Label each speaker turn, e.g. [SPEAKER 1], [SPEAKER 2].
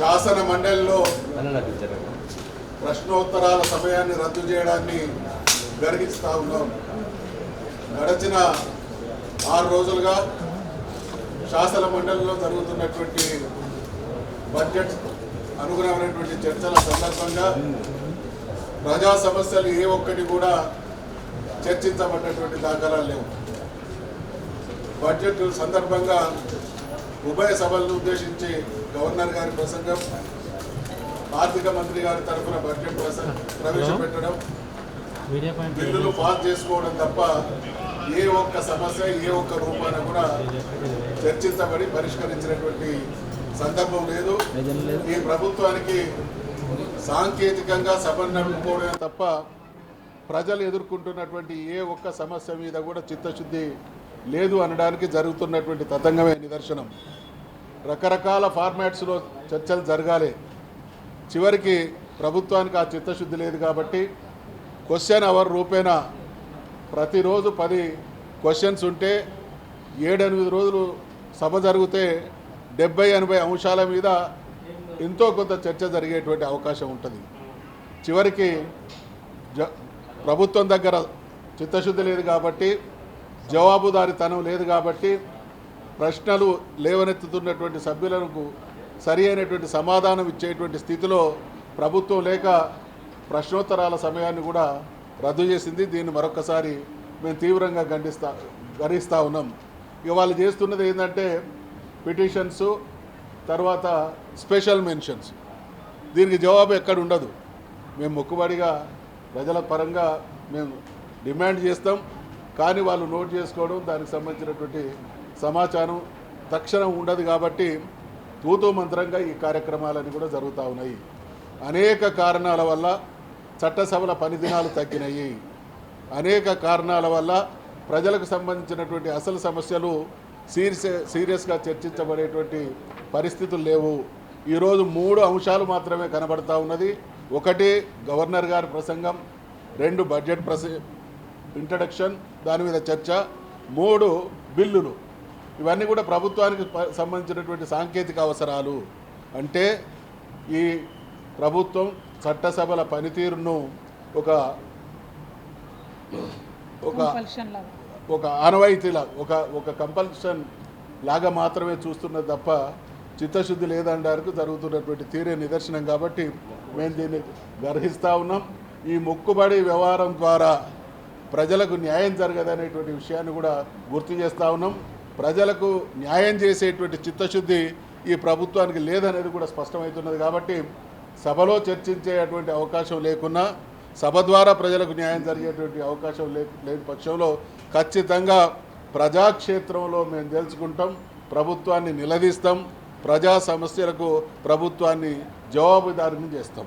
[SPEAKER 1] శాసన మండలిలో ప్రశ్నోత్తరాల సమయాన్ని రద్దు చేయడాన్ని గర్హిస్తూ ఉన్నాం. గడిచిన 6 రోజులుగా శాసన మండలిలో జరుగుతున్నటువంటి బడ్జెట్ అనుగుణమైనటువంటి చర్చల సందర్భంగా ప్రజా సమస్యలు ఏ ఒక్కటి కూడా చర్చించబడ్డటువంటి దాఖలాలు లేవు. బడ్జెట్ సందర్భంగా ఉభయ సభలను ఉద్దేశించి గవర్నర్ గారి ప్రసంగం, ఆర్థిక మంత్రి గారి తరఫున బడ్జెట్ ప్రవేశపెట్టడం, బిల్లులు పాస్ చేసుకోవడం తప్ప ఏ ఒక్క సమస్య ఏ ఒక్క రూపాన కూడా చర్చించబడి పరిష్కరించినటువంటి సందర్భం లేదు. ఈ ప్రభుత్వానికి సాంకేతికంగా సభను నడుపుకోవడమే తప్ప ప్రజలు ఎదుర్కొంటున్నటువంటి ఏ ఒక్క సమస్య మీద కూడా చిత్తశుద్ధి లేదు అనడానికి జరుగుతున్నటువంటి తతంగమే నిదర్శనం. రకరకాల ఫార్మాట్స్లో చర్చలు జరగాలి. చివరికి ప్రభుత్వానికి ఆ చిత్తశుద్ధి లేదు కాబట్టి క్వశ్చన్ అవర్ రూపేణా ప్రతిరోజు 10 క్వశ్చన్స్ ఉంటే 7-8 రోజులు సభ జరిగితే 70-80 అంశాల మీద ఎంతో కొంత చర్చ జరిగేటువంటి అవకాశం ఉంటుంది. చివరికి ప్రభుత్వం దగ్గర చిత్తశుద్ధి లేదు కాబట్టి, జవాబుదారీతనం లేదు కాబట్టి ప్రశ్నలు లేవనెత్తుతున్నటువంటి సభ్యులకు సరి అయినటువంటి సమాధానం ఇచ్చేటువంటి స్థితిలో ప్రభుత్వం లేక ప్రశ్నోత్తరాల సమయాన్ని కూడా రద్దు చేసింది. దీన్ని మరొకసారి మేము తీవ్రంగా గర్హిస్తూ ఉన్నాం. ఇక వాళ్ళు చేస్తున్నది ఏంటంటే పిటిషన్స్, తర్వాత స్పెషల్ మెన్షన్స్. దీనికి జవాబు ఎక్కడ ఉండదు. మేము మొక్కుబడిగా ప్రజల పరంగా మేము డిమాండ్ చేస్తాం, కానీ వాళ్ళు నోట్ చేసుకోవడం, దానికి సంబంధించినటువంటి సమాచారం తక్షణం ఉండదు. కాబట్టి తూతూ మంత్రంగా ఈ కార్యక్రమాలన్నీ కూడా జరుగుతూ ఉన్నాయి. అనేక కారణాల వల్ల చట్టసభల పని దినాలు తగ్గినాయి. అనేక కారణాల వల్ల ప్రజలకు సంబంధించినటువంటి అసలు సమస్యలు సీరియస్గా చర్చించబడేటువంటి పరిస్థితులు లేవు. ఈరోజు 3 అంశాలు మాత్రమే కనబడతా ఉన్నది. 1 గవర్నర్ గారి ప్రసంగం, 2 బడ్జెట్ ఇంట్రడక్షన్, దాని మీద చర్చ, 3 బిల్లులు. ఇవన్నీ కూడా ప్రభుత్వానికి సంబంధించినటువంటి సాంకేతిక అవసరాలు. అంటే ఈ ప్రభుత్వం చట్టసభల పనితీరును ఒక ఆనవాయితీలా ఒక కంపల్షన్ లాగా మాత్రమే చూస్తున్నది తప్ప చిత్తశుద్ధి లేదనడానికి జరుగుతున్నటువంటి తీరే నిదర్శనం. కాబట్టి మేము దీన్ని గర్హిస్తూ ఉన్నాం. ఈ మొక్కుబడి వ్యవహారం ద్వారా ప్రజలకు న్యాయం జరగదనేటువంటి విషయాన్ని కూడా గుర్తు చేస్తూ ఉన్నాం. ప్రజలకు న్యాయం చేసేటువంటి చిత్తశుద్ధి ఈ ప్రభుత్వానికి లేదనేది కూడా స్పష్టమవుతున్నది. కాబట్టి సభలో చర్చించేటువంటి అవకాశం లేకున్నా సభ ద్వారా ప్రజలకు న్యాయం జరిగేటువంటి అవకాశం లేని పక్షంలో ఖచ్చితంగా ప్రజాక్షేత్రంలో మేము తెలుసుకుంటాం, ప్రభుత్వాన్ని నిలదీస్తాం, ప్రజా సమస్యలకు ప్రభుత్వాన్ని జవాబుదారీని చేస్తాం.